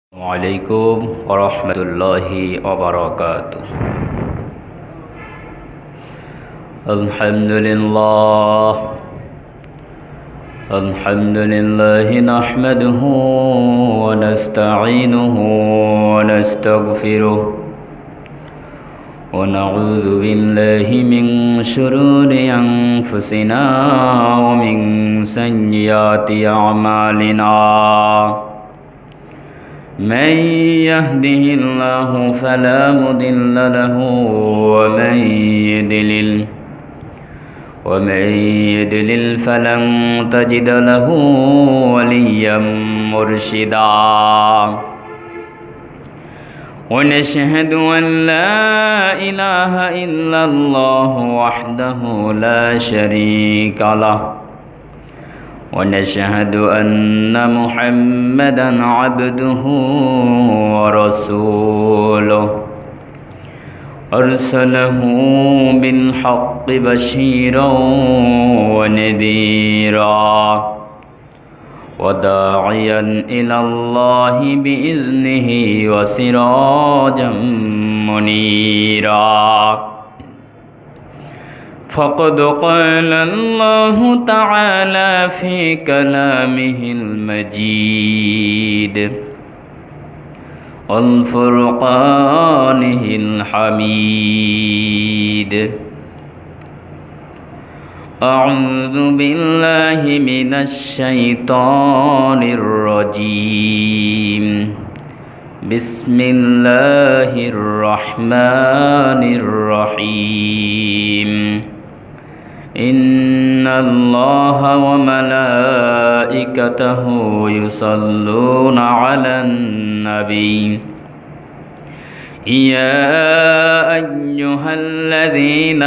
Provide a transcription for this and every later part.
عليكم ورحمة الله وبركاته. الحمد لله نحمده ونستعينه ونستغفره ونعوذ بالله من شرور أنفسنا ومن سيئات أعمالنا. من يهده الله فلا مضل له ومن يضلل فلن تجد له وليا مرشدا. ونشهد أن لا إله إلا الله وحده لا شريك له ونشهد أن محمدًا عبده ورسوله أرسله بالحق بشيرا ونذيرا وداعيا إلى الله بإذنه وسراجا منيرا. فقد قال الله تعالى في كلامه المجيد والفرقانه الحميد. أعوذ بالله من الشيطان الرجيم. بسم الله الرحمن الرحيم. إن الله وملائكته يصلون على النبي يا أيها الذين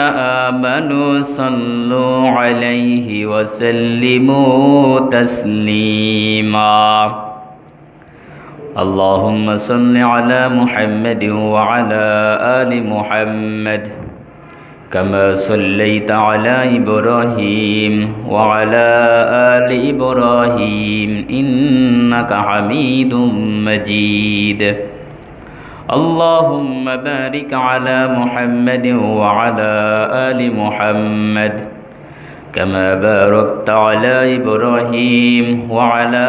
آمنوا صلوا عليه وسلموا تسليما. اللهم صل على محمد وعلى آل محمد كما صليت على إبراهيم وعلى آل إبراهيم إنك حميد مجيد. اللهم بارك على محمد وعلى آل محمد كما باركت على إبراهيم وعلى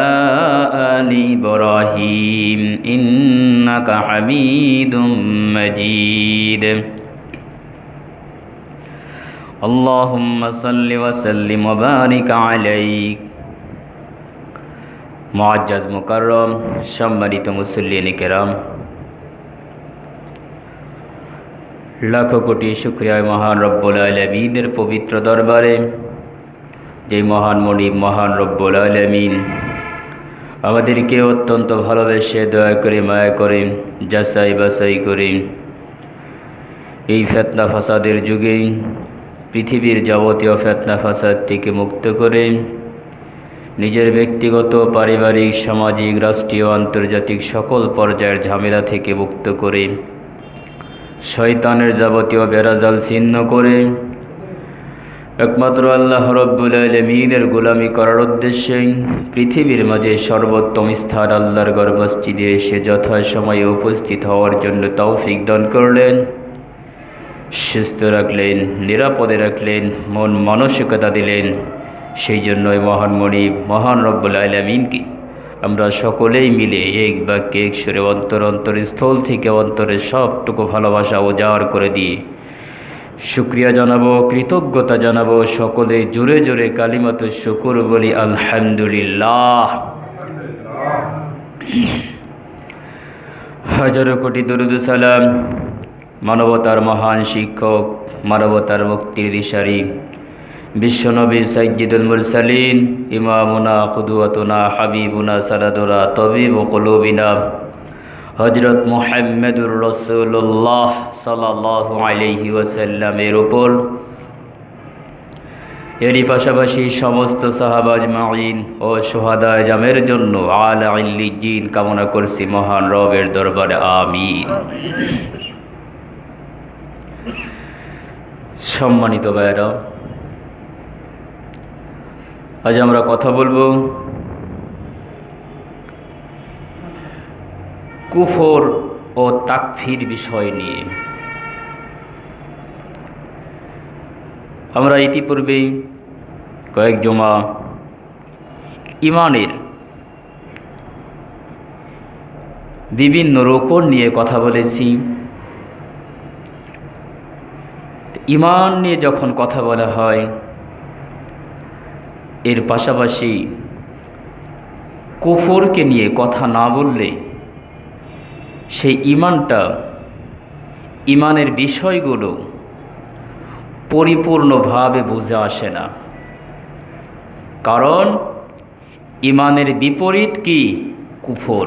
آل إبراهيم إنك حميد مجيد. اللهم صل وسلم وبارك عليك. মুআজ্জাজ মুকাররম সম্মানিত মুসল্লিন কিরাম, লাখো কোটি শুকরিয়া মহান রব্বুল আলামিনের পবিত্র দরবারে, যে মহান মনিব মহান রব্বুল আলামিন আমাদেরকে অত্যন্ত ভালোবেসে দয়া করে মায়া করে যাচাই বাছাই করে এই ফিতনা ফাসাদের যুগে পৃথিবীর যাবতীয় ফিতনা ফাসাদ থেকে মুক্ত করে নিজের ব্যক্তিগত, পারিবারিক, সামাজিক, রাষ্ট্রীয়, আন্তর্জাতিক সকল পর্যায়ের ঝামেলা থেকে মুক্ত করে শয়তানের যাবতীয় বেড়াজাল ছিন্ন করে একমাত্র আল্লাহ রব্বুল আলামিনের গোলামি করার উদ্দেশ্যে পৃথিবীর মাঝে সর্বোত্তম স্থান আল্লাহর ঘর মসজিদে এসে যথাসময়ে উপস্থিত হওয়ার জন্য তৌফিক দান করলেন, সুস্থ রাখলেন, নিরাপদে রাখলেন, মন মানসিকতা দিলেন। সেই জন্যই মহান মনিব মহান রব্বুল আলামিনকে আমরা সকলেই মিলে এক বাক্যে এক সুরে অন্তরস্থল থেকে অন্তরের সবটুকু ভালোবাসা উজাড় করে দিয়ে শুকরিয়া জানাবো, কৃতজ্ঞতা জানাবো। সকলে জোরে জোরে কালিমাতুশ শুকর বলি আলহামদুলিল্লাহ। হাজারো কোটি দরুদ সালাম মানবতার মহান শিক্ষক, মানবতার মুক্তির দিশারি বিশ্বনবী সাইয়্যিদুল মুরসালিন ইমামুনা কুদওয়াতুনা হাবিবুনা সালাদুনা তাবিবু কুলুবিনা হযরত মুহাম্মদুর রাসূলুল্লাহ সাল্লাল্লাহু আলাইহি ওয়াসাল্লামের উপর, এরই পাশাপাশি সমস্ত সাহাবা আজমাইন ও শুহাদা জামের জন্য আলা ইল্লিয়িন কামনা করছি মহান রবের দরবারে আমিন। সম্মানিত ভাইরা, আজ আমরা কথা বলবো কুফর ও তাকফির বিষয় নিয়ে। আমরা ইতিপূর্বেই কয়েক জমা ইমানের বিভিন্ন রোকন নিয়ে কথা বলেছি। ইমান নিয়ে যখন কথা বলা হয়, এর পাশাপাশি কুফরকে নিয়ে কথা না বললে সেই ইমানের বিষয়গুলো পরিপূর্ণভাবে বুঝে আসে না। কারণ ইমানের বিপরীত কি? কুফর।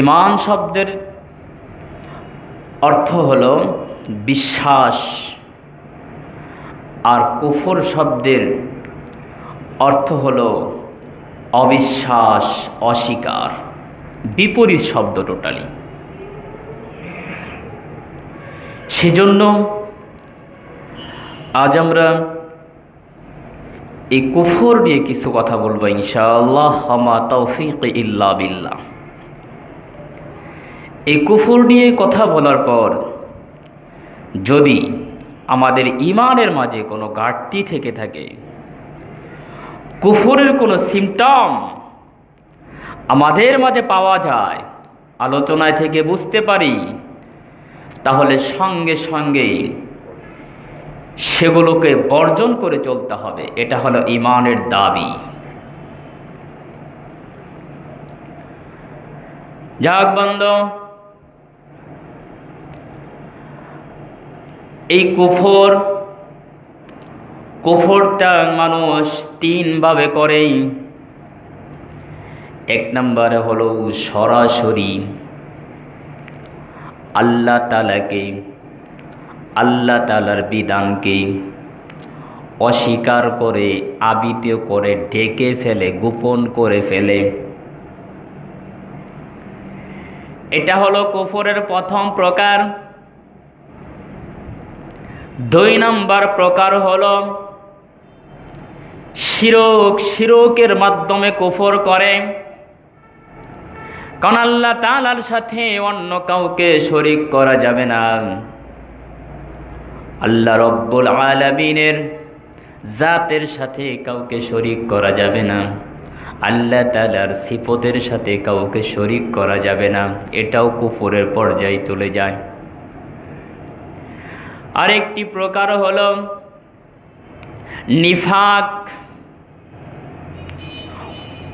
ইমান শব্দের অর্থ হলো বিশ্বাস, আর কুফর শব্দের অর্থ হলো অবিশ্বাস, অস্বীকার। বিপরীত শব্দ টোটালি। সেজন্য আজ আমরা এই কুফর নিয়ে কিছু কথা বলবো ইনশাআল্লাহ। ওয়া তাওফীক ইল্লা বিল্লাহ। এই কুফর নিয়ে কথা বলার পর যদি আমাদের ইমানের মাঝে কোনো ঘাটতি থেকে থাকে, কুফরের কোনো সিমটম আমাদের মাঝে পাওয়া যায়, আলোচনায় থেকে বুঝতে পারি, তাহলে সঙ্গে সঙ্গেই সেগুলোকে বর্জন করে চলতে হবে। এটা হলো ইমানের দাবি। যাক বান্দা, এই কুফরটা মানুষ তিনভাবে করে। এক নম্বরে হলো সরাসরি আল্লাহ তাআলার বিধানকে অস্বীকার করে, আবৃত করে, ঢেকে ফেলে, গোপন করে ফেলে। এটা হলো কুফরের প্রথম প্রকার। দুই নম্বর প্রকার হলো শিরকের মাধ্যমে কুফর করে। কারণ আল্লাহ তাআলার সাথে অন্য কাউকে শরীক করা যাবে না। আল্লাহ রব্বুল আলামিনের জাতের সাথে কাউকে শরীক করা যাবে না। আল্লাহ তাআলার সিফতের সাথে কাউকে শরীক করা যাবে না। এটাও কুফরের পর্যায়ে চলে যায়। আরেকটি প্রকার হলো নিফাক,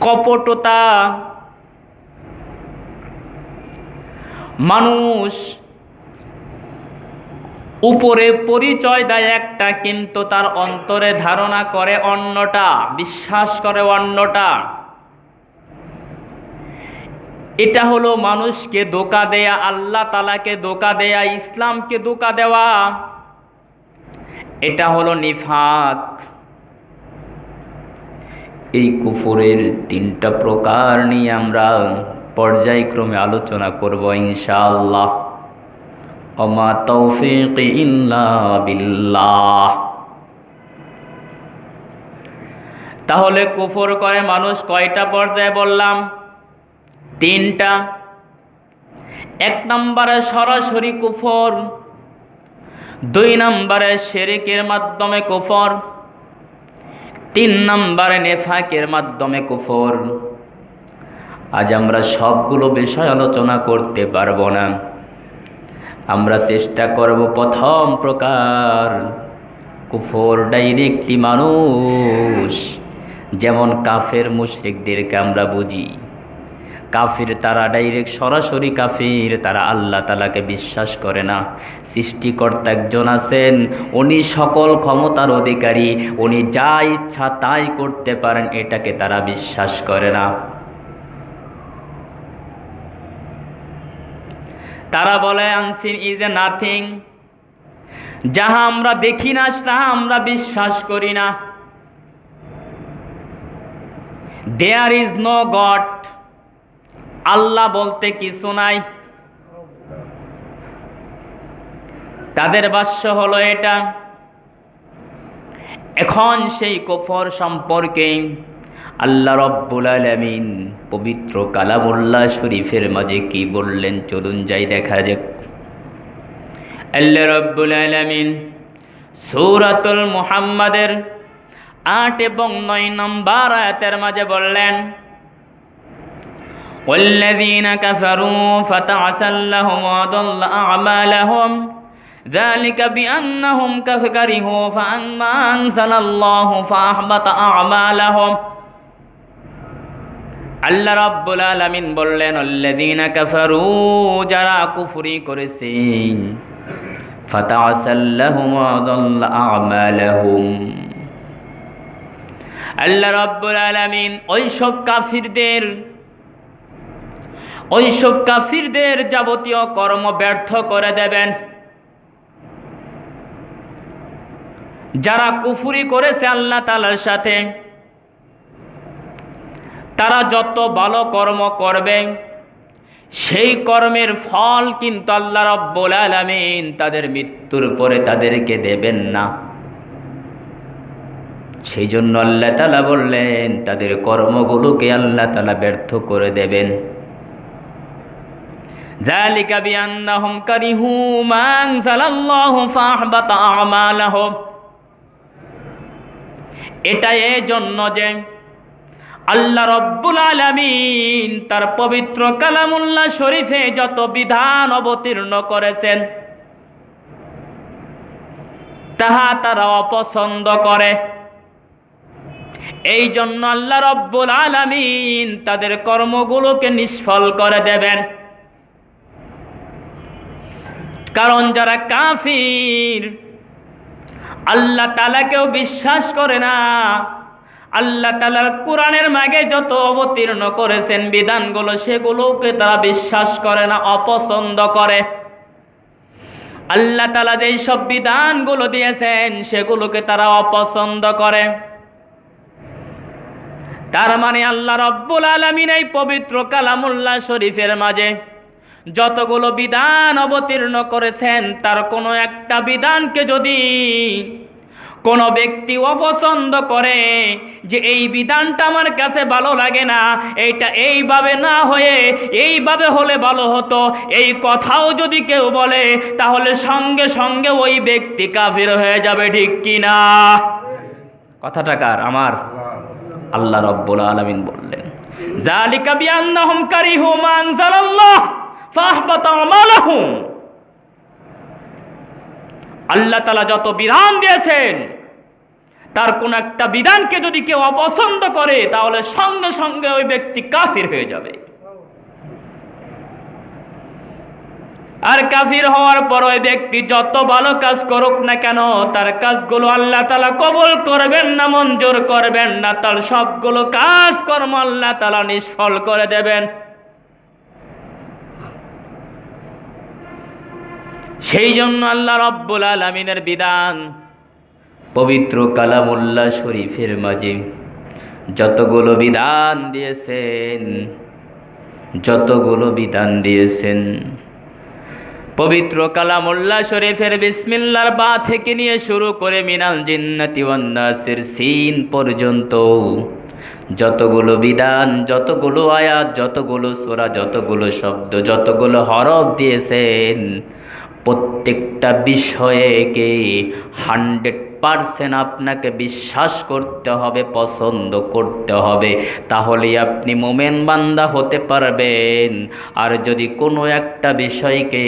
কপটতা। মানুষ উপরে পরিচয় দেয় একটা, কিন্তু তার অন্তরে ধারণা করে অন্যটা, বিশ্বাস করে অন্যটা। এটা হলো মানুষকে ধোঁকা দেয়া, আল্লাহ তাআলাকে ধোঁকা দেয়া, ইসলামকে ধোঁকা দেওয়া। এটা হলো নিফাক। এই কুফরের তিনটা প্রকার নিয়ে আমরা পর্যায়ক্রমে আলোচনা করব ইনশাআল্লাহ। ওয়া তাওফীক ইল্লা বিল্লাহ। তাহলে কুফর করে মানুষ কয়টা পর্যায়ে বললাম? তিনটা। এক নম্বরে সরাসরি কুফর, দুই নম্বরে শিরকের মাধ্যমে কুফর, তিন নম্বরে নেফাকের মাধ্যমে কুফর। আজ আমরা সবগুলো বিষয় আলোচনা করতে পারবো না। আমরা চেষ্টা করব প্রথম প্রকার কুফর ডাইরেক্টলি মানুষ, যেমন কাফের মুশরিকদেরকে আমরা বুঝি। কাফির তারা ডাইরেক্ট সরাসরি কাফির, তারা আল্লাহ তাআলাকে বিশ্বাস করে না। সৃষ্টিকর্তা একজন আছেন, উনি সকল ক্ষমতার অধিকারী, উনি যা ইচ্ছা তাই করতে পারেন, এটাকে তারা বিশ্বাস করে না। তারা বলে আনসিন ইজ এ নাথিং, যাহা আমরা দেখি না তাহা আমরা বিশ্বাস করি না। দেয়ার ইজ নো গড, আল্লাহ বলতে কিছু নাই। তাদের ভাষ্য হলো এটা। এখন সেই কুফর সম্পর্কে আল্লাহ রাব্বুল আলামিন পবিত্র কালামুল্লাহ শরীফের মাঝে কি বললেন চলুন যাই দেখা যাক। আল্লাহ রাব্বুল আলামিন সূরাতুল মুহাম্মাদের 8 এবং 9 নম্বর আয়াতের মাঝে বললেন, ওয়াল্লাযীনা কাফারু ফাতা'সাল্লাহুম ওয়া দাল্লা আ'মালাহুম যালিকা বিআন্নাহুম কাফারিহু ফাআম্মা আনজালাল্লাহু ফাআহবাতা আ'মালাহুম। আল্লাহ রাব্বুল আলামিন বললেন, আল্লাযীনা কাফারু, যারা কুফরি করেছে, ফাতা'সাল্লাহুম ওয়া দাল্লা আ'মালাহুম। আল্লাহ রাব্বুল আলামিন ওইসব কাফিরদের যাবতীয় কর্ম ব্যর্থ করে দেবেন। যারা কুফরি করেছে আল্লাহ তাআলার সাথে, তারা যত ভালো কর্ম করবে সেই কর্মের ফল কিন্তু আল্লাহ রাব্বুল আলামিন তাদের মৃত্যুর পরে তাদেরকে দেবেন না। সেই জন্য আল্লাহ তাআলা বললেন তাদের কর্মগুলোকে আল্লাহ তাআলা ব্যর্থ করে দেবেন। যালিকা বিআন্নাহুম কারিহু মা আনজালাল্লাহু ফাআহবাতা আ'মালাহুম। এটা এই জন্য যে আল্লাহ রাব্বুল আলামিন তার পবিত্র কালামুল্লাহ শরীফে যত বিধান অবতীর্ণ করেছেন তাহা তারা অপছন্দ করে। এই জন্য আল্লাহ রাব্বুল আলামিন তাদের কর্মগুলোকে নিষ্ফল করে দেবেন। কারণ যারা কাফির, আল্লাহ তাআলাকেও বিশ্বাস করে না, আল্লাহ তাআলার কোরআনের মাঝে যত অবতীর্ণ করেছেন বিধানগুলো সেগুলোকে তারা বিশ্বাস করে না, অপছন্দ করে। আল্লাহ তাআলা যেই সব বিধানগুলো দিয়েছেন সেগুলোকে তারা অপছন্দ করে। তার মানে আল্লাহ রাব্বুল আলামিন এই পবিত্র কালামুল্লাহ শরীফের মাঝে যতগুলো বিধান অবতীর্ণ করেছেন তার কোনো একটা বিধানকে যদি কোনো ব্যক্তি অপছন্দ করে যে এই বিধানটা আমার কাছে ভালো লাগে না, এইটা এইভাবে না হয়ে এইভাবে হলে ভালো হতো, এই কথাও যদি কেউ বলে তাহলে সঙ্গে সঙ্গে ওই ব্যক্তি কাফির হয়ে যাবে, ঠিক কিনা? কথাটা কার? আমার। আল্লাহ রাব্বুল আলামিন বললেন, যালিকা বিআন্নাহুম কারিহু মা আনজালাল্লাহ ফাআহবাতা আমালাহুম। আল্লাহ তাআলা যত বিধান দিয়েছেন তার কোন একটা বিধানকে যদি কেউ অপছন্দ করে তাহলে সঙ্গে সঙ্গে ওই ব্যক্তি কাফির হয়ে যাবে। আর কাফির হওয়ার পর ওই ব্যক্তি যত ভালো কাজ করুক না কেন তার কাজগুলো আল্লাহ তাআলা কবুল করবেন না, মঞ্জুর করবেন না, তার সবগুলো কাজকর্ম আল্লাহ তাআলা নিষ্ফল করে দেবেন। সেই জন্য আল্লাহ রাব্বুল আলামিনের বিধান পবিত্র কালামুল্লাহ শরীফের মাঝে যতগুলো বিধান দিয়েছেন পবিত্র কালামুল্লাহ শরীফের বিসমিল্লাহর বা থেকে নিয়ে শুরু করে মিনাল জিন্নাতি ওয়ান নাসের সিন পর্যন্ত যতগুলো বিধান, যতগুলো আয়াত, যতগুলো সূরা, যতগুলো শব্দ, যতগুলো হরফ দিয়েছেন প্রত্যেকটা বিষয়কে 100% আপনাকে বিশ্বাস করতে হবে, পছন্দ করতে হবে, তাহলেই আপনি মুমিন বান্দা হতে পারবেন। আর যদি কোনো একটা বিষয়কে,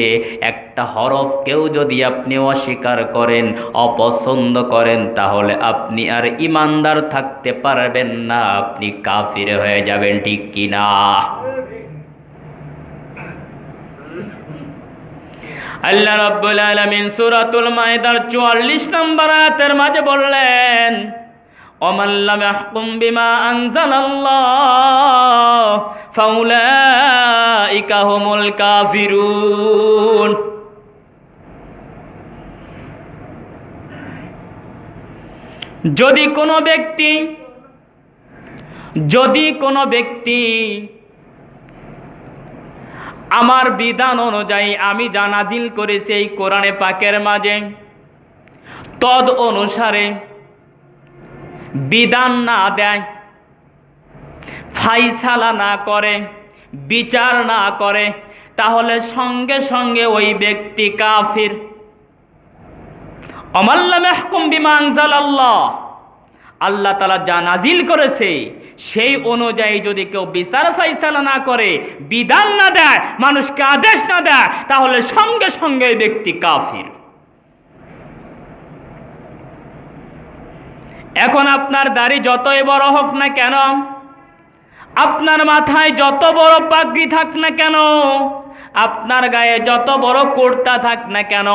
একটা হরফকেও যদি আপনি অস্বীকার করেন, অপছন্দ করেন, তাহলে আপনি আর ঈমানদার থাকতে পারবেন না, আপনি কাফির হয়ে যাবেন, ঠিক কিনা? আল্লাহ রাব্বুল আলামিন সূরাতুল মায়েদার 44 নম্বর আয়াতের মাঝে বললেন, ওমান লাম ইয়াহকুম বিমা আনজালাল্লাহ ফাউলাইকা হুমুল কাফিরুন। যদি কোনো ব্যক্তি আমার বিধান অনুযায়ী আমি যা নাজিল করেছি এই কোরআনে পাকের মাঝে তদ অনুসারে বিধান না দেয়, ফাইসালা না করে, বিচার না করে, তাহলে সঙ্গে সঙ্গে ওই ব্যক্তি কাফির। অমাল্লাম ইয়াহকুম বিমা আনজালাল্লাহ, আল্লাহ তাআলা যা নাজিল করেছে সেই অনুযায়ী যদি কেউ বিচার ফাইসালা না করে, বিধান না দেয়, মানুষকে আদেশ না দেয়, তাহলে সঙ্গে সঙ্গে ওই ব্যক্তি কাফির। এখন আপনার দাড়ি যতই বড় হোক না কেন, আপনার মাথায় যত বড় পাগড়ি থাক না কেন, আপনার গায়ে যত বড় কুর্তা থাক না কেন,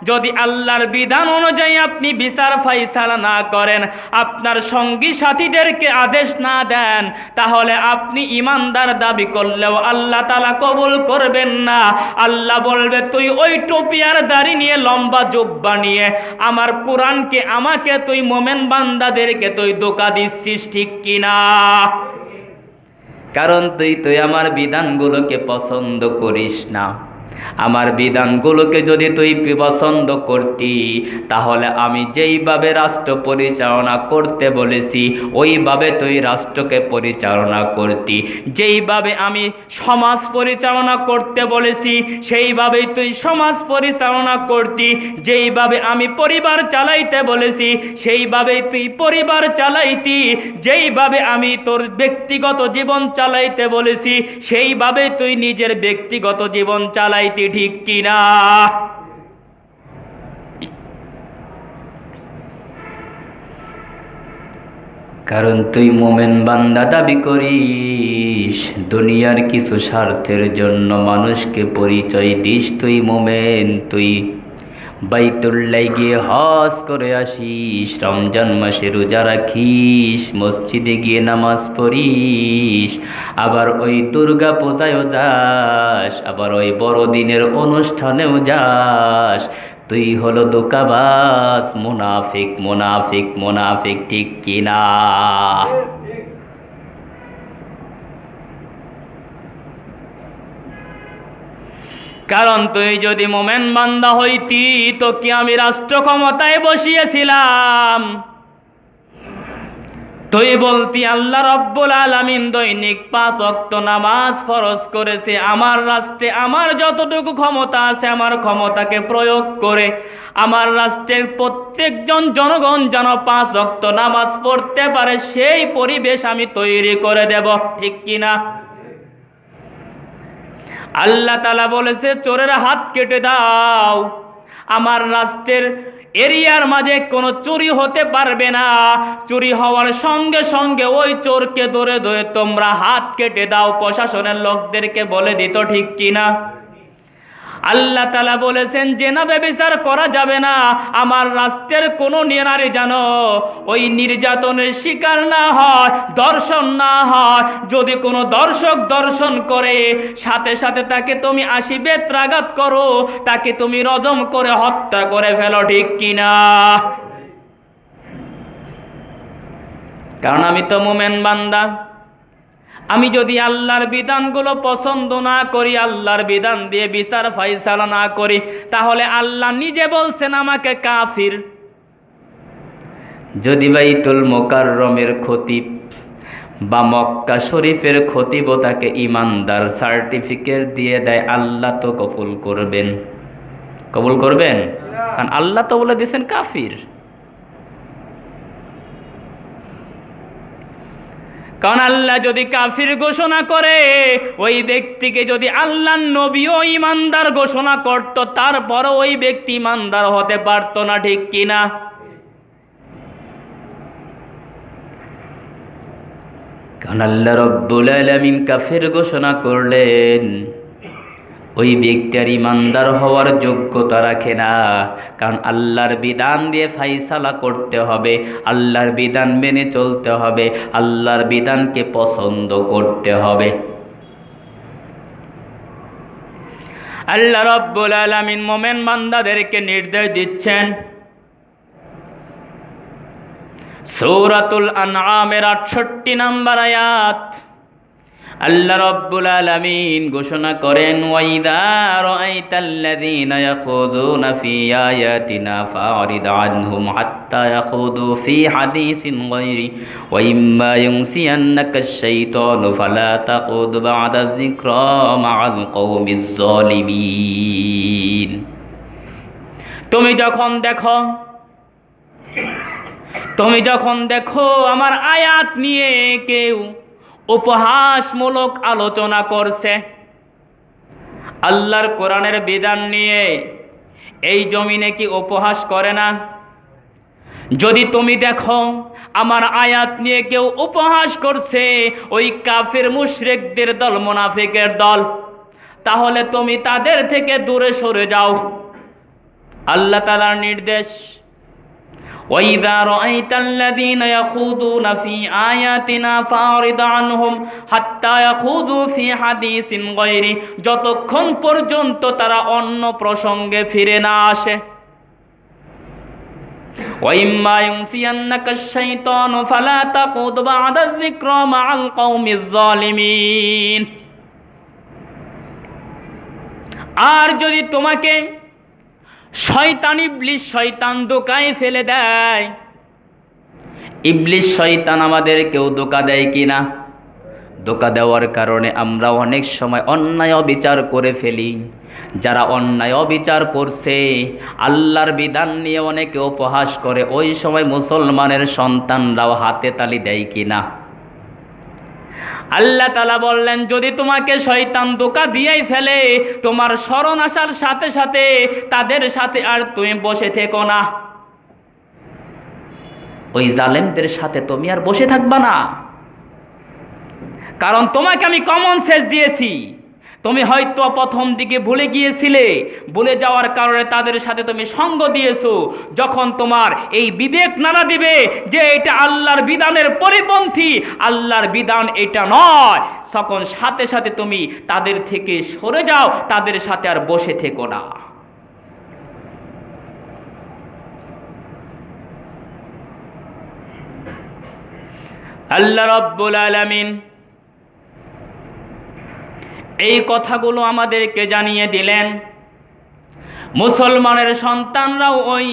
যদি আল্লাহর বিধান অনুযায়ী আপনি বিচার ফাইসালা না করেন, আপনার সঙ্গী সাথীদেরকে আদেশ না দেন, তাহলে আপনি ইমানদার দাবি করলেও আল্লাহ তাআলা কবুল করবেন না। আল্লাহ বলবে, তুই ওই টুপি আর দাড়ি নিয়ে, লম্বা জুব্বা নিয়ে আমার কোরআনকে, আমাকে তুই মোমেন বান্দাদেরকে তুই ধোঁকা দিচ্ছিস, ঠিক কিনা? কারণ তুই আমার বিধানগুলোকে পছন্দ করিস না। আমার বিধানগুলোকে যদি তুই পছন্দ করতি, তাহলে আমি যেইভাবে রাষ্ট্র পরিচালনা করতে বলেছি ওইভাবে তুই রাষ্ট্রকে পরিচালনা করতি। যেইভাবে আমি সমাজ পরিচালনা করতে বলেছি সেইভাবেই তুই সমাজ পরিচালনা করতি। যেইভাবে আমি পরিবার চালাইতে বলেছি সেইভাবেই তুই পরিবার চালাইতি। যেইভাবে আমি তোর ব্যক্তিগত জীবন চালাইতে বলেছি সেইভাবে তুই নিজের ব্যক্তিগত জীবন চালাই, ঠিক কিনা? কারণ তুই মোমেন বান্দা দাবি করিস, দুনিয়ার কিছু স্বার্থের জন্য মানুষকে পরিচয় দিস তুই মোমেন। তুই বাইতুল্লাহ গিয়ে হজ করে আসিস, রমজান মাসে রোজা রাখিস, মসজিদে গিয়ে নামাজ পড়িস, আবার ওই দুর্গা পূজায়ও যাস, আবার ওই বড়দিনের অনুষ্ঠানেও যাস। তুই হলো ধোঁকাবাজ, মুনাফিক, মুনাফিক, মুনাফিক, ঠিক কিনা? কারণ তুই যদি মোমেন বান্দা হইতি, তো কি আমি রাষ্ট্র ক্ষমতায় বসিয়েছিলাম? তুই বলতি আল্লাহ রব্বুল আলামিন দৈনিক 5 ওয়াক্ত নামাজ ফরজ করেছে, আমার রাষ্ট্রে আমার যতটুকু ক্ষমতা আছে আমার ক্ষমতাকে প্রয়োগ করে আমার রাষ্ট্রের প্রত্যেকজন জনগণ যেন 5 ওয়াক্ত নামাজ পড়তে পারে সেই পরিবেশ আমি তৈরি করে দেব, ঠিক কিনা? আল্লাহ তাআলা বলেছে, চোরের হাত কেটে দাও, আমার রাষ্ট্রের এরিয়ার মাঝে কোনো চুরি হতে পারবে না। চুরি হওয়ার সঙ্গে সঙ্গে ওই চোরকে ধরে ধরে তোমরা হাত কেটে দাও, প্রশাসনের লোকদেরকে বলে দিত, ঠিক কিনা? আল্লাহ তাআলা বলেছেন, জেনা ব্যভিচার করা যাবে না, আমার রাষ্ট্রের কোনো নারী যেন ওই নির্যাতনের শিকার না হয়, দর্শন না হয়। যদি কোনো দর্শক দর্শন করে সাথে সাথে তাকে তুমি 80 বেত্রাঘাত করো, তাকে তুমি রজম করে হত্যা করে ফেলো, ঠিক কিনা? কারণ আমি তো মুমিন বান্দা, আমি যদি আল্লাহর বিধানগুলো পছন্দ না করি, আল্লাহর বিধান দিয়ে বিচার ফাইসালা না করি, তাহলে আল্লাহ নিজে বলছেন আমাকে কাফির। যদি বাইতুল মুকাররমের খতিব বা মক্কা শরীফের খতিব তাকে ইমানদার সার্টিফিকেট দিয়ে দেয়, আল্লাহ তো কবুল করবেন? কবুল করবেন? কারণ আল্লাহ তো বলে দিয়েছেন কাফির। কারণ আল্লাহ যদি কাফির ঘোষণা করে, ওই ব্যক্তিকে যদি আল্লাহর নবীও ইমানদার ঘোষণা করত, তারপরও ওই ব্যক্তি ইমানদার হতে পারত না, ঠিক কিনা? কারণ আল্লাহ রব্বুল আলামিন কাফির ঘোষণা করলেন, ওই ব্যক্তি আর ইমানদার হওয়ার যোগ্যতা রাখে না। কারণ আল্লাহর বিধান দিয়ে ফাইসালা করতে হবে, আল্লাহর বিধান মেনে চলতে হবে, আল্লাহর বিধানকে পছন্দ করতে হবে। আল্লাহ রব্বুল আলামিন মুমিন বান্দাদেরকে নির্দেশ দিচ্ছেন, সূরাতুল আনআমের 68 নম্বর আয়াত, আল্লাহ রাব্বুল আলামিন ঘোষণা করেন, ওয়াইদা রাআইতাল্লাযীনা ইয়াখুযুনা ফী আয়াতিনা ফারিদ আনহুম হাত্তা ইয়াখুযু ফী হাদীসিন গায়রি ওয়া ইম্মা ইউনসিয়ান্নাকা আশ-শাইতানু ফালা তাকুদ বা'দা যিকরা মা'আল কওমিজ যালিমিন। তুমি যখন দেখো আমার আয়াত নিয়ে কেউ উপহাসমূলক আলোচনা করছে, আল্লাহর কোরআনের বিধান নিয়ে এই জমিনে কি উপহাস করে না? যদি তুমি দেখো আমার আয়াত নিয়ে কেউ উপহাস করছে, ওই কাফির মুশরিকদের দল, মুনাফিকের দল, তাহলে তুমি তাদের থেকে দূরে সরে যাও। আল্লাহ তাআলার নির্দেশ, وَإِذَا رَأَيْتَ الَّذِينَ يَخُوضُونَ فِي آيَاتِنَا فَأَعْرِضْ عَنْهُمْ حَتَّى يَخُوضُوا فِي حَدِيثٍ غَيْرِهِ, যতক্ষণ পর্যন্ত তারা অন্য প্রসঙ্গে ফিরে না আসে। وَإِمَّا يُنْسِيَنَّكَ الشَّيْطَانُ فَلَا تَقْعُدْ بَعْدَ الذِّكْرَى مَعَ الْقَوْمِ الظَّالِمِينَ। আর যদি তোমাকে শয়তান, ইবলিস শয়তান ধোঁকায় ফেলে দেয়, ইবলিস শয়তান আমাদেরকেও ধোঁকা দেয় কিনা? ধোঁকা দেওয়ার কারণে আমরা অনেক সময় অন্যায় অবিচার করে ফেলি। যারা অন্যায় অবিচার করছে, আল্লাহর বিধান নিয়ে অনেকে উপহাস করে, ওই সময় মুসলমানের সন্তানরাও হাতে তালি দেয় কিনা? আল্লাহ তাআলা বললেন, যদি তোমাকে শয়তান ধোঁকা দিয়েই ফেলে, তোমার স্মরণ আসার সাথে সাথে তাদের সাথে আর তুমি বসে থেকো না। ওই জালেমদের সাথে তুমি আর বসে থাকবা না, কারণ তোমাকে আমি কমন সেন্স দিয়েছি। তুমি হয়তো প্রথম দিকে ভুলে গিয়েছিলে, ভুলে যাওয়ার কারণে তাদের সাথে তুমি সঙ্গ দিয়েছো। যখন তোমার এই বিবেক নাড়া দিবে যে এটা আল্লাহর বিধানের পরিপন্থী, আল্লাহর বিধান এটা নয়, তখন সাথে সাথে তুমি তাদের থেকে সরে যাও, তাদের সাথে আর বসে থেকো না। আল্লাহ রাব্বুল আলামিন এই কথাগুলো আমাদেরকে জানিয়ে দিলেন। মুসলমানের সন্তানরাও ওই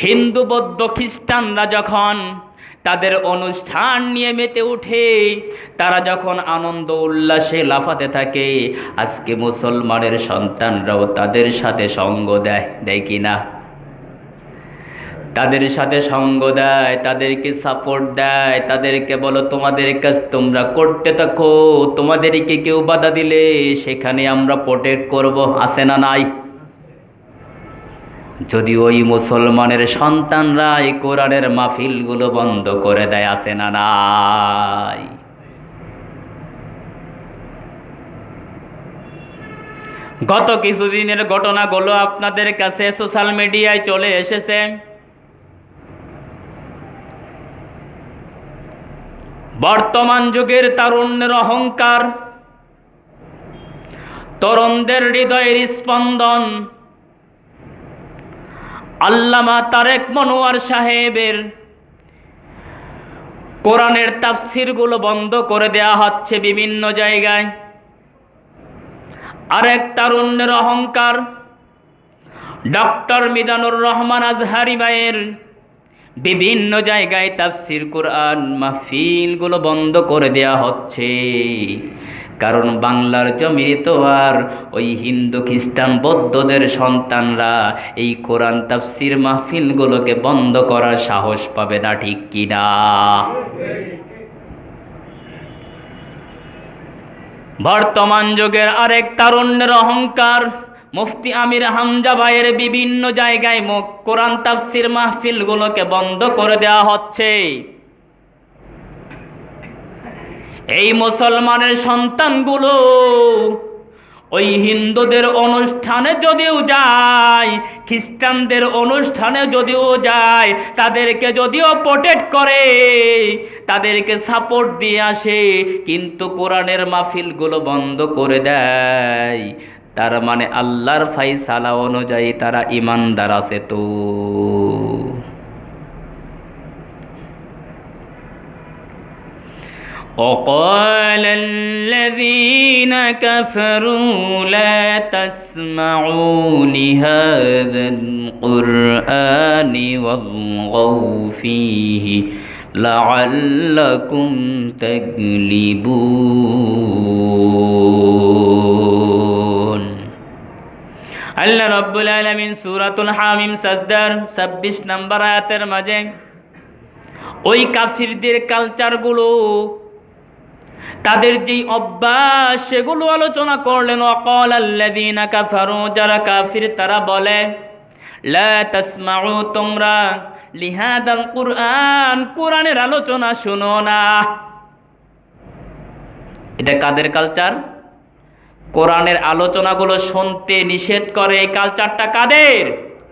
হিন্দু, বৌদ্ধ, খ্রিস্টানরা যখন তাদের অনুষ্ঠান নিয়ে মেতে উঠে, তারা যখন আনন্দ উল্লাসে লাফাতে থাকে, আজকে মুসলমানের সন্তানরাও তাদের সাথে সঙ্গ দেয় কিনা? তাদের সাথে সঙ্গ দেয়, তাদেরকে সাপোর্ট দেয়, তাদেরকে বলো তোমাদের কাজ তোমরা করতে থাকো, তোমাদেরকে কেউ বাধা দিলে সেখানে আমরা প্রোটেক্ট করব, আছে না নাই? যদি ওই মুসলমানের সন্তানরা এই কোরআনের মাহফিলগুলো বন্ধ করে দেয়, আছে না নাই? গত কিছুদিনের ঘটনাগুলো আপনাদের কাছে সোশ্যাল মিডিয়ায় চলে এসেছে। বর্তমান যুগের তারুণ্যের অহংকার, তরুণদের হৃদয়ের স্পন্দন, আল্লামা তারেক মনোয়ার সাহেবের কোরআনের তাফসিরগুলো বন্ধ করে দেয়া হচ্ছে বিভিন্ন জায়গায়। আরেক তারুণ্যের অহংকার, ডক্টর মিজানুর রহমান আজহারি ভাইয়ের বিভিন্ন জায়গায় তাফসির কোরআন মাহফিলগুলো বন্ধ করে দেয়া হচ্ছে। কারণ বাংলার জমিনে তো আর ওই হিন্দু, খ্রিস্টান, বৌদ্ধদের সন্তানরা এই কোরআন তাফসির মাহফিলগুলোকে বন্ধ করার সাহস পাবে না, ঠিক কিনা? বর্তমান যুগের আরেক তারুণ্যের অহংকার, মুফতি আমির হামজা ভাইয়ের বিভিন্ন জায়গায় কোরআন তাফসির মাহফিলগুলোকে বন্ধ করে দেওয়া হচ্ছে। এই মুসলমানের সন্তানগুলো ওই হিন্দুদের অনুষ্ঠানে যদিও যায়, খ্রিস্টানদের অনুষ্ঠানে যদিও যায়, তাদেরকে যদিও প্রোটেক্ট করে, তাদেরকে সাপোর্ট দিয়ে আসে, কিন্তু কোরআনের মাহফিলগুলো বন্ধ করে দেয়। তার মানে আল্লাহর ফায়সালা অনুযায়ী তারা ঈমানদার আছে তো। وقال الذين كفروا لا تسمعوا لهذا القرآن والغوا فيه لعلكم تغلبون আল্লাহ রাব্বুল আলামিন সূরাতুল হামিম সাজদার 26 নম্বর আয়াতের মাঝে ওই কাফিরদের কালচারগুলো, তাদের যেই অভ্যাস সেগুলো আলোচনা করলেন। ওয়াকাল আল্লাযীনা কাফারু, যারা কাফির তারা বলে, লা তাসমাউ, তোমরা লিহাদাল কুরআন, কোরআনের আলোচনা শুনো না। এটা কাদের কালচার? কোরআনের আলোচনাগুলো শুনতে নিষেধ করে। এই কালচারটা কাদের?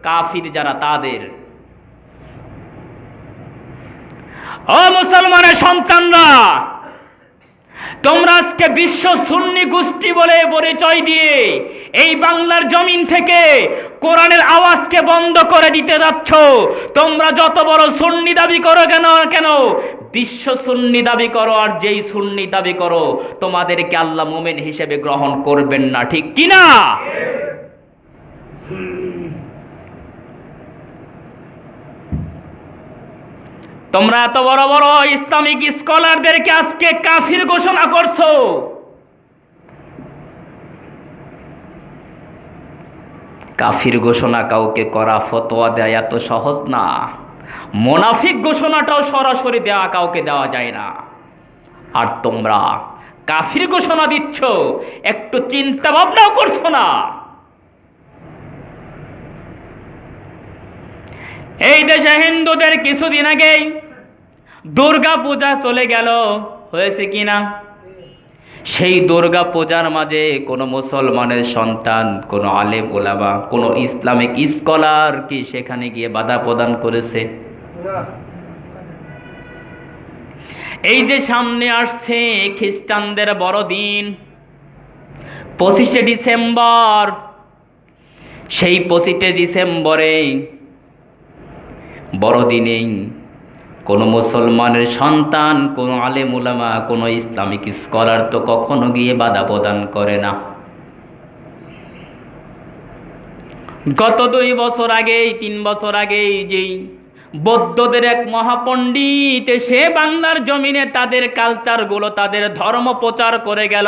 কাফির যারা, তাদের। ও মুসলমানের সন্তানরা, তোমরা আজকে বিশ্ব সুন্নি গোষ্ঠী বলে পরিচয় দিয়ে এই বাংলার জমিন থেকে কোরআনের আওয়াজকে বন্ধ করে দিতে যাচ্ছ। তোমরা যত বড় সুন্নি দাবি করো কেন বিশ্ব সুন্নি দাবি করো, আর যেই সুন্নি দাবি করো, তোমাদেরকে আল্লাহ মুমিন হিসেবে গ্রহণ করবেন না, ঠিক কিনা? তোমরা এত বড় বড় ইসলামিক স্কলারদেরকে আজকে কাফির ঘোষণা করছো। কাফির ঘোষণা কাউকে করা, ফতোয়া দেয়া এত সহজ না। মুনাফিক ঘোষণাটাও সরাসরি দেওয়া কাউকে দেওয়া যায় না। আর তোমরা কাফির ঘোষণা দিচ্ছ, একটু চিন্তা ভাবনাও করছো না। এই দেশে হিন্দুদের কিছুদিন আগেই দুর্গা পূজা চলে গেল, হয়েছে কিনা? সেই দুর্গা পূজার মাঝে কোনো মুসলমানের সন্তান, কোনো আলেম ওলামা, কোনো ইসলামিক স্কলার কি সেখানে গিয়ে বাধা প্রদান করেছে? এই যে সামনে আসছে খ্রিস্টানদের বড়দিন 25শে ডিসেম্বর, সেই 25শে ডিসেম্বরে বড়দিনেই কোনো মুসলমানের সন্তান, কোনো আলেম উলামা, কোনো ইসলামিক স্কলার তো কখনো গিয়ে বাধা প্রদান করে না। গত 2 বছর আগেই, 3 বছর আগেই যেই বৌদ্ধদের এক মহাপণ্ডিত সে বাংলার জমিনে তাদের কালচারগুলো, তাদের ধর্ম প্রচার করে গেল।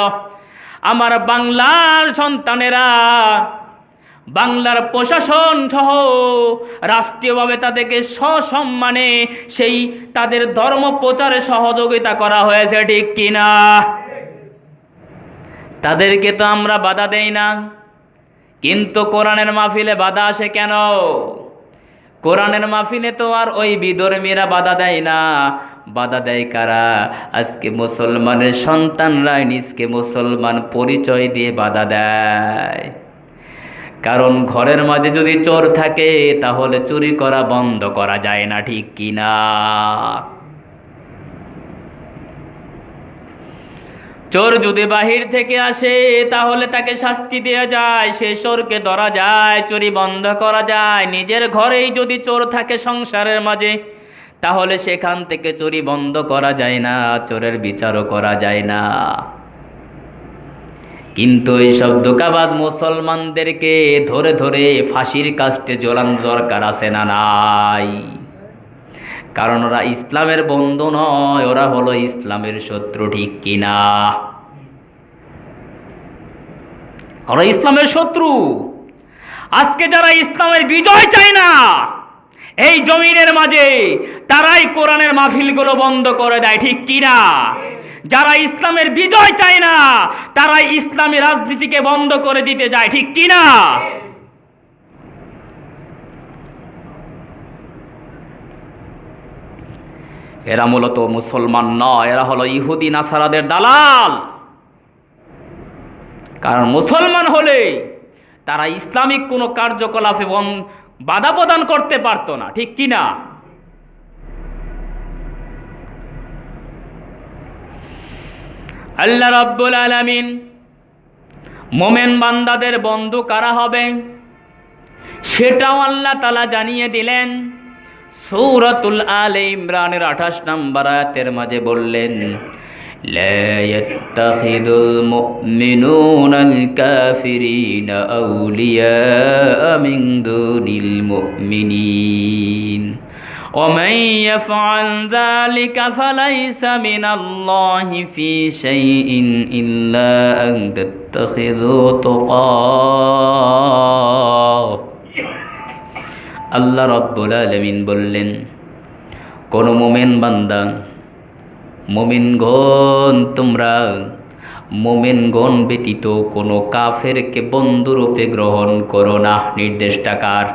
আমার বাংলার সন্তানেরা, বাংলার প্রশাসন সহ রাষ্ট্রীয়ভাবে তাদেরকে সসম্মানে সেই তাদের ধর্ম প্রচারে সহযোগিতা করা হয়েছে, ঠিক কিনা? তাদেরকে তো আমরা বাধা দেই না, কিন্তু কোরআনের মাহফিলে বাধা আসে কেন? কোরআনের মাহফিলে তো আর ওই বিধর্মীরা বাধা দেয় না। বাধা দেয় কারা? আজকে মুসলমানের সন্তানরাই নিজকে মুসলমান পরিচয় দিয়ে বাধা দেয়। কারণ ঘরের মাঝে যদি চোর থাকে তাহলে চুরি করা বন্ধ করা যায় না, ঠিক কিনা? চোর যদি বাহির থেকে আসে তাহলে তাকে শাস্তি দেওয়া যায়, সে চোরকে ধরা যায়, চুরি বন্ধ করা যায়। নিজের ঘরেই যদি চোর থাকে সংসারের মাঝে, তাহলে সেখান থেকে চুরি বন্ধ করা যায় না, চোরের বিচারও করা যায় না। কিন্তু এইসব ধোঁকাবাজ মুসলমানদেরকে ধরে ধরে ফাঁসির কাস্টে ঝোলানো দরকার আছে না নাই? কারণ ওরা ইসলামের বন্ধু নয়, ওরা হলো ইসলামের শত্রু, ঠিক কিনা? ওরা ইসলামের শত্রু। আজকে যারা ইসলামের বিজয় চায় না এই জমিনের মাঝে, তারাই কোরআনের মাহফিলগুলো বন্ধ করে দেয়, ঠিক কিনা? যারা ইসলামের বিজয় চায় না তারাই ইসলামী রাজনীতিকে বন্ধ করে দিতে যায়, ঠিক কিনা? এরা মূলত মুসলমান নয়, এরা হলো ইহুদি নাসারাদের দালাল। কারণ মুসলমান হলে তারা ইসলামিক কোনো কার্যকলাপে বাধা প্রদান করতে পারত না, ঠিক কিনা? আল্লাহ রাব্বুল আলামিন মোমেন বান্দাদের বন্ধু কারা হবে সেটাও আল্লাহ তাআলা জানিয়ে দিলেন। সূরাতুল আলে ইমরানের 28 নম্বর আয়াতের মাঝে বললেন, لا يتخذ المؤمنون الكافرين أولياء من دون المؤمنين ومن يفعل ذلك فليس من الله في شيء إلا أن تتخذوا تقاه আল্লাহ রাব্বুল আলামিন বললেন, কোন মুমিন বান্দা, মুমিনগণ, তোমরা মুমিনগণ ব্যতীত কোনো কাফেরকে বন্ধুরূপে গ্রহণ করো না। নির্দেশটা কার?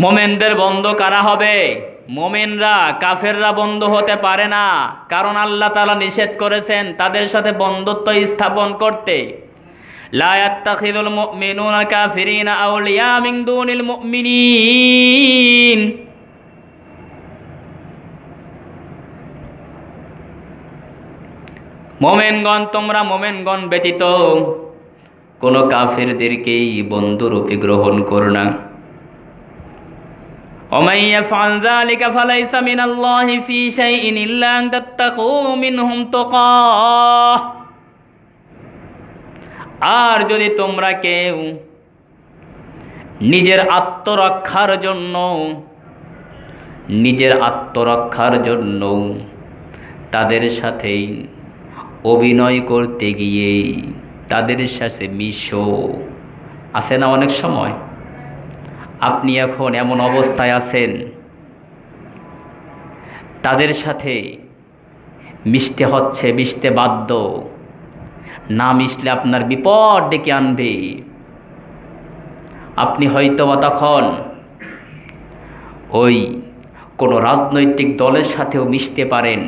মুমিনদের বন্ধু কারা হবে? মুমিনরা। কাফেররা বন্ধু হতে পারে না, কারণ আল্লাহ তাআলা নিষেধ করেছেন তাদের সাথে বন্ধুত্ব স্থাপন করতে। লা ইয়াত্তাখিযুল মুমিনুনা কাফিরিনা আউলিয়া মিন দুনিল মুমিনিন। মুমিনগণ, তোমরা মুমিনগণ ব্যতীত কোন কাফেরদেরকেই বন্ধুরূপে গ্রহণ করো না। ومن يفعل ذلك فليس من الله في شيء إلا أن تتقوا منهم تقاه। আর যদি তোমরা কেউ নিজের আত্মরক্ষার জন্য তাদের সাথে অভিনয় করতে গিয়ে তাদের সাথে মিশো। আছে না অনেক সময় আপনি এখন এমন অবস্থায় আছেন, তাদের সাথে মিশতে হচ্ছে, মিশতে বাধ্য, না মিশলে আপনার বিপদ ডেকে আনবে। আপনি হয়তোবা তখন ওই কোনো রাজনৈতিক দলের সাথেও মিশতে পারেন।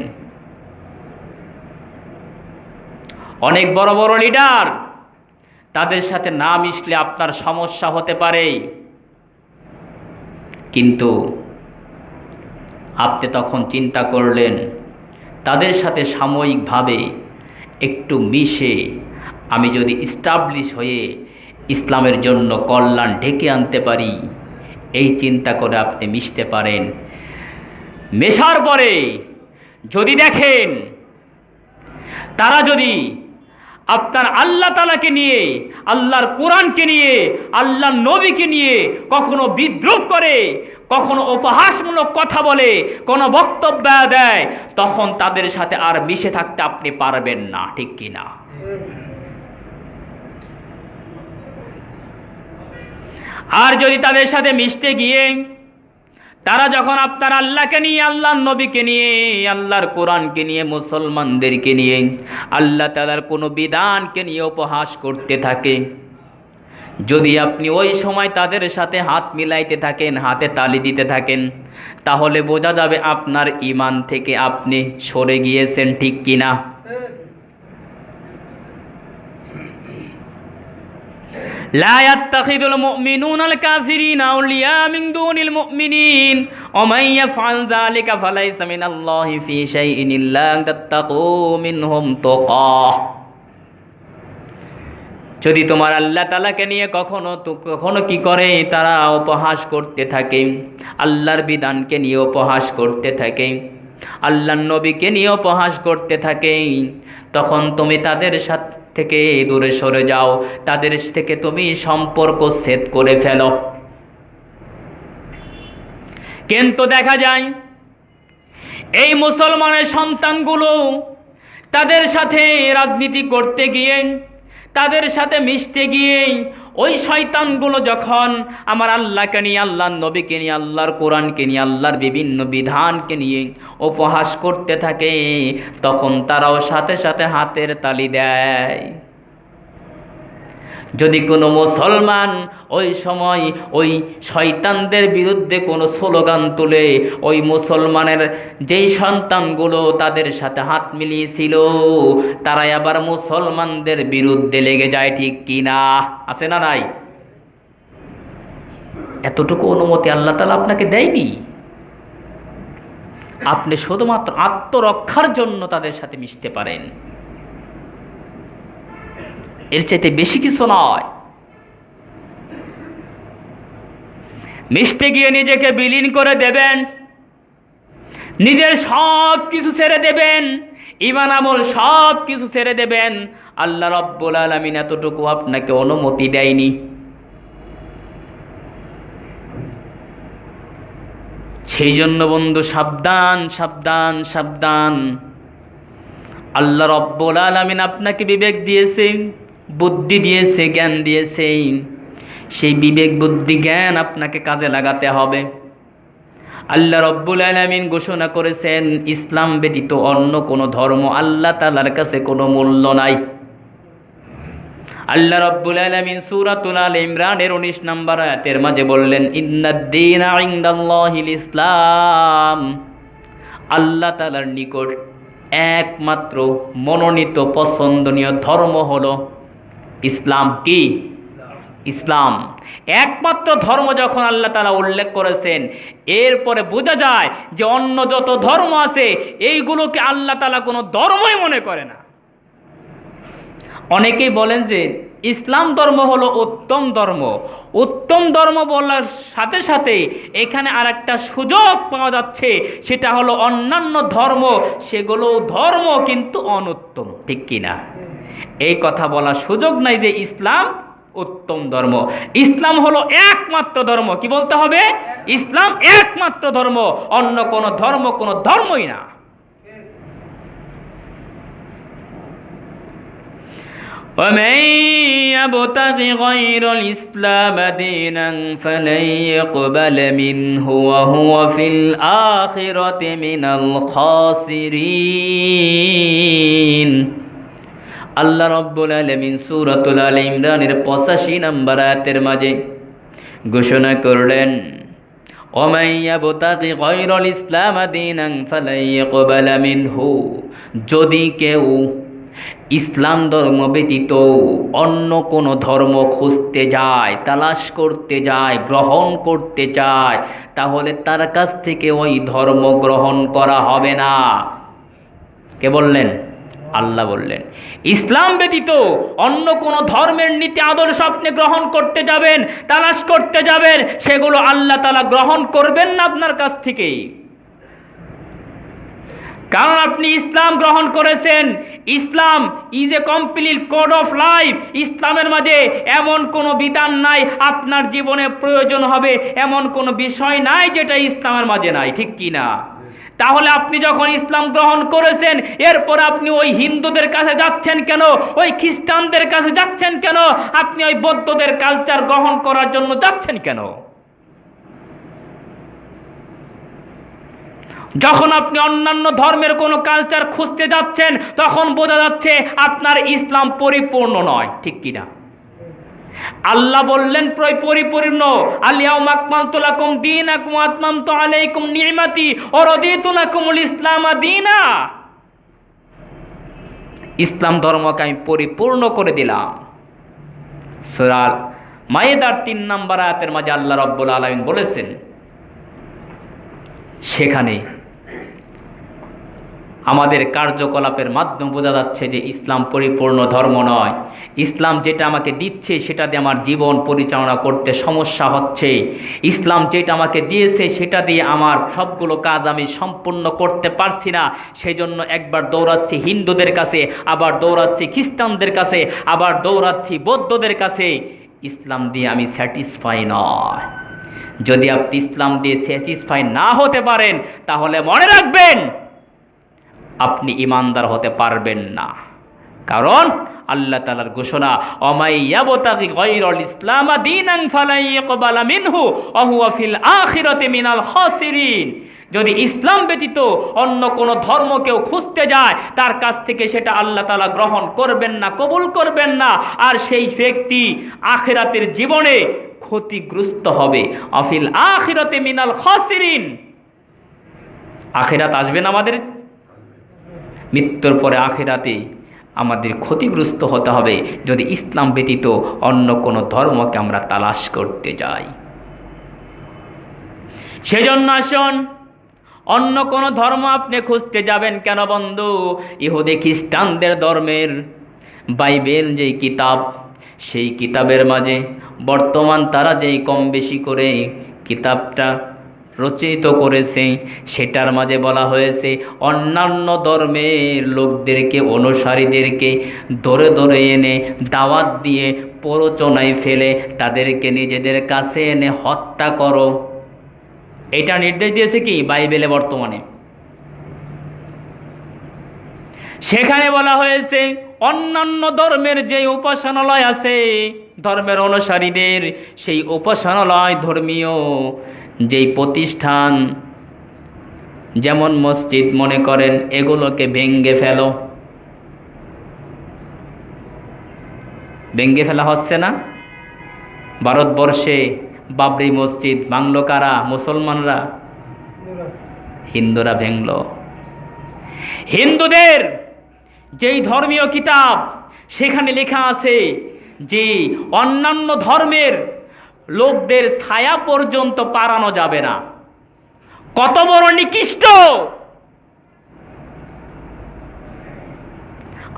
অনেক বড় বড় লিডার, তাদের সাথে না মিশলে আপনার সমস্যা হতে পারে। কিন্তু আপনি তখন চিন্তা করলেন, তাদের সাথে সাময়িকভাবে একটু মিশে আমি যদি ইস্টাবলিশ হয়ে ইসলামের জন্য কল্যাণ ডেকে আনতে পারি, এই চিন্তা করে আপনি মিশতে পারেন। মেশার পরে যদি দেখেন তারা যদি আপনার আল্লাহ তাআলাকে নিয়ে, আল্লাহর কোরআনকে নিয়ে, আল্লাহর নবীকে নিয়ে কখনো বিদ্রুপ করে, কখনো উপহাসমূলক কথা বলে, কোনো বক্তব্য দেয়, তখন তাদের সাথে আর মিশে থাকতে আপনি পারবেন না। ঠিক কি না? আর যদি তাদের সাথে মিশতে গিয়ে তারা যখন আপনার আল্লাহকে নিয়ে, আল্লাহর নবীকে নিয়ে, আল্লাহর কোরআনকে নিয়ে, মুসলমানদেরকে নিয়ে, আল্লাহ তাআলার কোনো বিধানকে নিয়ে উপহাস করতে থাকে, যদি আপনি ওই সময় তাদের সাথে হাত মিলাইতে থাকেন, হাতে তালি দিতে থাকেন, তাহলে বোঝা যাবে আপনার ঈমান থেকে আপনি সরে গিয়েছেন। ঠিক কিনা? لا يتخذ المؤمنون الكافرين أولياء من دون المؤمنين ومن يفعل ذلك فليس من الله في شيء إلا أن تتقوا منهم تقاه। যদি তোমার আল্লাহ তাআলাকে নিয়ে কখনো কি করে তারা উপহাস করতে থাকে, আল্লাহর বিধানকে নিয়ে উপহাস করতে থাকে, আল্লাহর নবীকে নিয়ে উপহাস করতে থাকে, তখন তুমি তাদের সাথে থেকে দূরে সরে যাও, তাদের থেকে তুমি সম্পর্ক ছেদ করে ফেলো। কিন্তু দেখা যায় এই মুসলমানের সন্তানগুলো তাদের সাথে রাজনীতি করতে গিয়ে, তাদের সাথে মিশতে গিয়ে ওই শয়তানগুলো যখন আমার আল্লাহকে নিয়ে, আল্লাহর নবীকে নিয়ে, আল্লাহর কোরআনকে নিয়ে, আল্লাহর বিভিন্ন বিধানকে নিয়ে উপহাস করতে থাকে, তখন তারাও সাথে সাথে হাতের তালি দেয়। যদি কোনো মুসলমান ওই সময় ওই শয়তানদের বিরুদ্ধে কোনো স্লোগান তুলে, ওই মুসলমানের যেই সন্তানগুলো তাদের সাথে হাত মিলিয়েছিল তারাই আবার মুসলমানদের বিরুদ্ধে লেগে যায়। ঠিক কি না? আছে না নাই? এতটুকু অনুমতি আল্লাহ তাআলা আপনাকে দেয়নি। আপনি শুধুমাত্র আত্মরক্ষার জন্য তাদের সাথে মিশতে পারেন, এর চাইতে বেশি কিছু নয়। মিশতে গিয়ে নিজেকে বিলীন করে দেবেন, নিজের সব কিছু ছেড়ে দেবেন, ঈমান আমল সব কিছু ছেড়ে দেবেন, আল্লাহ রাব্বুল আলামিন এতটুকু আপনাকে অনুমতি দেয়নি। সেই জন্য বন্ধু সাবধান সাবধান সাবধান। আল্লাহ রাব্বুল আলামিন আপনাকে বিবেক দিয়েছে, বুদ্ধি দিয়েছে, জ্ঞান দিয়েছে। সেই বিবেক বুদ্ধি জ্ঞান আপনাকে কাজে লাগাতে হবে। আল্লাহ রাব্বুল আলামিন ঘোষণা করেছেন, ইসলাম ব্যতীত অন্য কোনো ধর্ম আল্লাহ তাআলার কাছে কোনো মূল্য নাই। আল্লাহ রাব্বুল আলামিন সূরাতুল আল ইমরানের 19 নম্বর আয়াতের মাঝে বললেন, ইন্নাদ-দীনা ইনদাল্লাহিল ইসলাম। আল্লাহ তাআলার নিকট একমাত্র মনোনীত পছন্দনীয় ধর্ম হলো ইসলাম। কি? ইসলাম। একমাত্র ধর্ম যখন আল্লাহ তাআলা উল্লেখ করেছেন, এরপরে বোঝা যায় যে অন্য যত ধর্ম আছে এইগুলোকে আল্লাহ তাআলা কোনো ধর্মই মনে করে না। অনেকেই বলেন যে ইসলাম ধর্ম হলো উত্তম ধর্ম। উত্তম ধর্ম বলার সাথে সাথে এখানে আর একটা সুযোগ পাওয়া যাচ্ছে, সেটা হলো অন্যান্য ধর্ম সেগুলো ধর্ম কিন্তু অনুত্তম। ঠিক কিনা? এই কথা বলার সুযোগ নাই যে ইসলাম উত্তম ধর্ম। ইসলাম হলো একমাত্র ধর্ম। কি বলতে হবে? ইসলাম একমাত্র ধর্ম, অন্য কোন ধর্ম কোনো ধর্মই না। ومن يبتغ غير الإسلام دينا فلن يقبل منه وهو في الآخرة من الخاسرين। আল্লাহ রাব্বুল আলামিন সূরাতুল আল ইমরানের 85 নম্বর আয়াতের মাঝে ঘোষণা করলেন, ওমান ইয়াবতাগি গায়রাল ইসলাম দীনান ফালান ইয়াকবালা মিনহু। যদি কেউ ইসলাম ধর্ম ব্যতীত অন্য কোনো ধর্ম খুঁজতে যায়, তালাশ করতে যায়, গ্রহণ করতে চায়, তাহলে তার কাছ থেকে ওই ধর্ম গ্রহণ করা হবে না। কে বললেন? আল্লাহ বললেন। ইসলাম ব্যতীত অন্য কোনো ধর্মের নীতি আদর্শ আপনি গ্রহণ করতে যাবেন, তালাশ করতে যাবেন, সেগুলো আল্লাহ তাআলা গ্রহণ করবেন না আপনার কাছ থেকে। কারণ আপনি ইসলাম গ্রহণ করেছেন। Islam is a complete code of life. ইসলামের মাঝে এমন কোনো বিধান নাই আপনার জীবনে প্রয়োজন হবে, এমন কোনো বিষয় নাই যেটা ইসলামের মাঝে নাই। ঠিক কি না? তাহলে আপনি যখন ইসলাম গ্রহণ করেছেন, এরপর আপনি ওই হিন্দুদের কাছে যাচ্ছেন কেন? ওই খ্রিস্টানদের কাছে যাচ্ছেন কেন? আপনি ওই বৌদ্ধদের কালচার গ্রহণ করার জন্য যাচ্ছেন কেন? যখন আপনি অন্যান্য ধর্মের কোনো কালচার খুঁজতে যাচ্ছেন, তখন বোঝা যাচ্ছে আপনার ইসলাম পরিপূর্ণ নয়। ঠিক কিনা? আল্লাহ বললেন পরিপূর্ণ, আল-ইয়াউমা আকমালতু লাকুম দীনাকুম ওয়া আতমামতু আলাইকুম নি'মাতি ওয়া রাদিতু লাকুমুল ইসলাম দীনা। ইসলাম ধর্মকে আমি পরিপূর্ণ করে দিলাম। সূরা মায়েদার 3 নম্বর আয়াতের মাঝে আল্লাহ রাব্বুল আলামিন বলেছেন, সেখানে আমাদের কার্যকলাপের মাধ্যমে বোঝা যাচ্ছে যে ইসলাম পরিপূর্ণ ধর্ম নয়। ইসলাম যেটা আমাকে দিচ্ছে সেটা দিয়ে আমার জীবন পরিচালনা করতে সমস্যা হচ্ছে। ইসলাম যেটা আমাকে দিয়েছে সেটা দিয়ে আমার সবগুলো কাজ আমি সম্পূর্ণ করতে পারছি না। সেজন্য একবার দৌড়াচ্ছি হিন্দুদের কাছে, আবার দৌড়াচ্ছি খ্রিস্টানদের কাছে, আবার দৌড়াচ্ছি বৌদ্ধদের কাছে। ইসলাম দিয়ে আমি স্যাটিসফাই নয়। যদি আপনি ইসলাম দিয়ে স্যাটিসফাই না হতে পারেন, তাহলে মনে রাখবেন আপনি ইমানদার হতে পারবেন না। কারণ আল্লাহ তাআলার ঘোষণা, ওমাই ইয়াবতাগি গায়রাল ইসলাম দীনান ফালা ইয়াকবালা মিনহু ওয়া হুয়া ফিল আখিরাতি মিনাল খাসিরিন। যদি ইসলাম ব্যতীত অন্য কোনো ধর্ম কেউ খুঁজতে যায়, তার কাছ থেকে সেটা আল্লাহ তাআলা গ্রহণ করবেন না, কবুল করবেন না, আর সেই ব্যক্তি আখিরাতের জীবনে ক্ষতিগ্রস্ত হবে। আফিল আখিরাতি মিনাল খাসিরিন। আখিরাত আসবে না আমাদের, মৃত্যুর পরে আখিরাতে আমাদের ক্ষতিগ্রস্ত হতে হবে যদি ইসলাম ব্যতীত অন্য কোনো ধর্মকে আমরা তালাশ করতে যাই। সেজন্য আসুন, অন্য কোনো ধর্ম আপনি খুঁজতে যাবেন কেন বন্ধু? ইহুদি খ্রিস্টানদের ধর্মের বাইবেল যেই কিতাব, সেই কিতাবের মাঝে বর্তমান তারা যেই কম বেশি করে কিতাবটা রচিত করেছে, সেটার মাঝে বলা হয়েছে অন্যান্য ধর্মের লোকদেরকে, অনুসারীদেরকে ধরে ধরে এনে দাওয়াত দিয়ে প্ররোচনায় ফেলে তাদেরকে নিজেদের কাছে এনে হত্যা করো। এটা নির্দেশ দিয়েছে কি বাইবেলে বর্তমানে। সেখানে বলা হয়েছে অন্যান্য ধর্মের যে উপাসনালয় আছে, ধর্মের অনুসারীদের সেই উপাসনালয়, ধর্মীয় যেই প্রতিষ্ঠান, যেমন মসজিদ মনে করেন, এগুলোকে ভেঙ্গে ফেলো। ভেঙ্গে ফেলা হচ্ছে না? ভারতবর্ষে বাবরি মসজিদ ভাঙল কারা? মুসলমানরা, হিন্দুরা ভেঙল। হিন্দুদের যেই ধর্মীয় কিতাব, সেখানে লেখা আছে যে অন্যান্য ধর্মের লোকদের ছায়া পর্যন্ত পারানো যাবে না। কত বড় নিকৃষ্ট!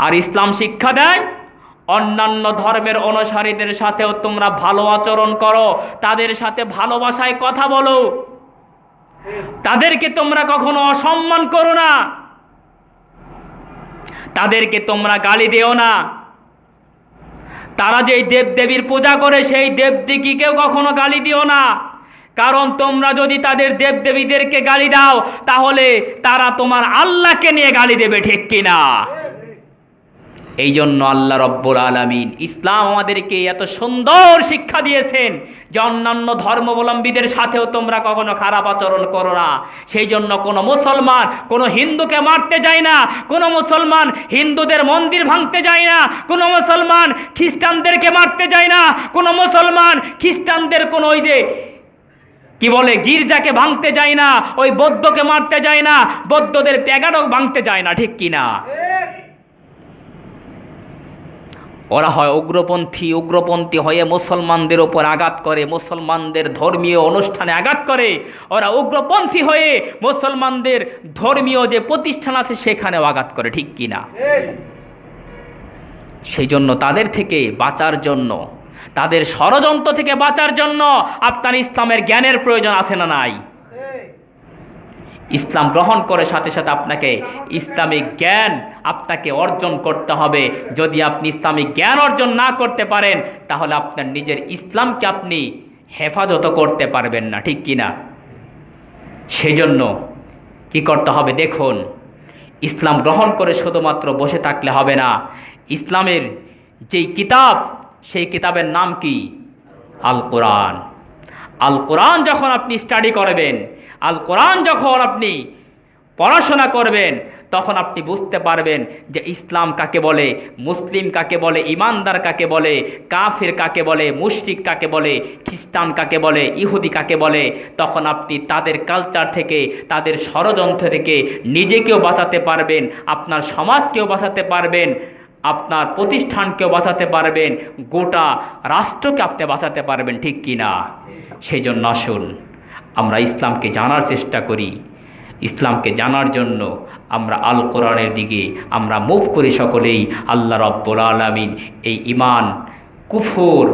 আর ইসলাম শিক্ষা দেয় অন্যান্য ধর্মের অনুসারীদের সাথেও তোমরা ভালো আচরণ করো, তাদের সাথে ভালোবাসায় কথা বলো, তাদেরকে তোমরা কখনো অসম্মান করো না, তাদেরকে তোমরা গালি দিও না। তারা যেই দেবদেবীর পূজা করে সেই দেবদেবীকেও কখনো গালি দিও না, কারণ তোমরা যদি তাদের দেবদেবীদেরকে গালি দাও তাহলে তারা তোমার আল্লাহকে নিয়ে গালি দেবে, ঠিক কিনা? এই জন্য আল্লাহ রব্বুল আলামিন ইসলাম আমাদেরকে এত সুন্দর শিক্ষা দিয়েছেন যে অন্যান্য ধর্মাবলম্বীদের সাথেও তোমরা কখনো খারাপ আচরণ করো না। সেই জন্য কোনো মুসলমান কোনো হিন্দুকে মারতে যায় না, কোনো মুসলমান হিন্দুদের মন্দির ভাঙতে যায় না, কোনো মুসলমান খ্রিস্টানদেরকে মারতে যায় না, কোনো মুসলমান খ্রিস্টানদের কোনো ওই যে কি বলে গির্জাকে ভাঙতে যায় না, ওই বৌদ্ধকে মারতে যায় না, বৌদ্ধদের প্যাগাডও ভাঙতে যায় না, ঠিক কিনা? ওরা হয় উগ্রপন্থী হয়ে মুসলমানদের ওপর আঘাত করে, মুসলমানদের ধর্মীয় অনুষ্ঠানে আঘাত করে, ওরা উগ্রপন্থী হয়ে মুসলমানদের ধর্মীয় যে প্রতিষ্ঠান আছে সেখানেও আঘাত করে, ঠিক কিনা? সেই জন্য তাদের থেকে বাঁচার জন্য, তাদের ষড়যন্ত্র থেকে বাঁচার জন্য আপনার ইসলামের জ্ঞানের প্রয়োজন আছে না নাই? ইসলাম গ্রহণ করে সাথে সাথে আপনাকে ইসলামিক জ্ঞান আপনাকে অর্জন করতে হবে। যদি আপনি ইসলামিক জ্ঞান অর্জন না করতে পারেন তাহলে আপনার নিজের ইসলামকে আপনি হেফাজত করতে পারবেন না, ঠিক কিনা? সেজন্য কি করতে হবে দেখুন, ইসলাম গ্রহণ করে শুধুমাত্র বসে থাকলে হবে না। ইসলামের যেই কিতাব, সেই কিতাবের নাম কি? আল কোরআন। আল কোরআন যখন আপনি স্টাডি করবেন, আল কোরআন যখন আপনি পড়াশোনা করবেন, তখন আপনি বুঝতে পারবেন যে ইসলাম কাকে বলে, মুসলিম কাকে বলে, ইমানদার কাকে বলে, কাফির কাকে বলে, মুশরিক কাকে বলে, খ্রিস্টান কাকে বলে, ইহুদি কাকে বলে। তখন আপনি তাদের কালচার থেকে, তাদের ষড়যন্ত্র থেকে নিজেকেও বাঁচাতে পারবেন, আপনার সমাজকেও বাঁচাতে পারবেন, আপনার প্রতিষ্ঠানকেও বাঁচাতে পারবেন, গোটা রাষ্ট্রকে আপনি বাঁচাতে পারবেন, ঠিক কিনা? সেই জন্য আসুন আমরা ইসলামকে জানার চেষ্টা করি। ইসলামকে জানার জন্য আমরা আল কোরআনের দিকে আমরা মুভ করি সকলেই। আল্লাহ রাব্বুল আলামিন এই ঈমান, কুফর,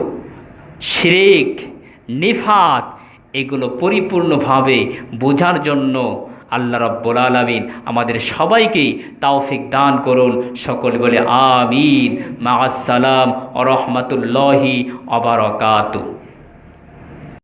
শিরক, নিফাক এগুলো পরিপূর্ণভাবে বোঝার জন্য আল্লাহ রাব্বুল আলামিন আমাদের সবাইকে তৌফিক দান করুন। সকলে বলে আমিন। মা আসসালাম ওয়া রাহমাতুল্লাহি ওয়া বারাকাতুহু।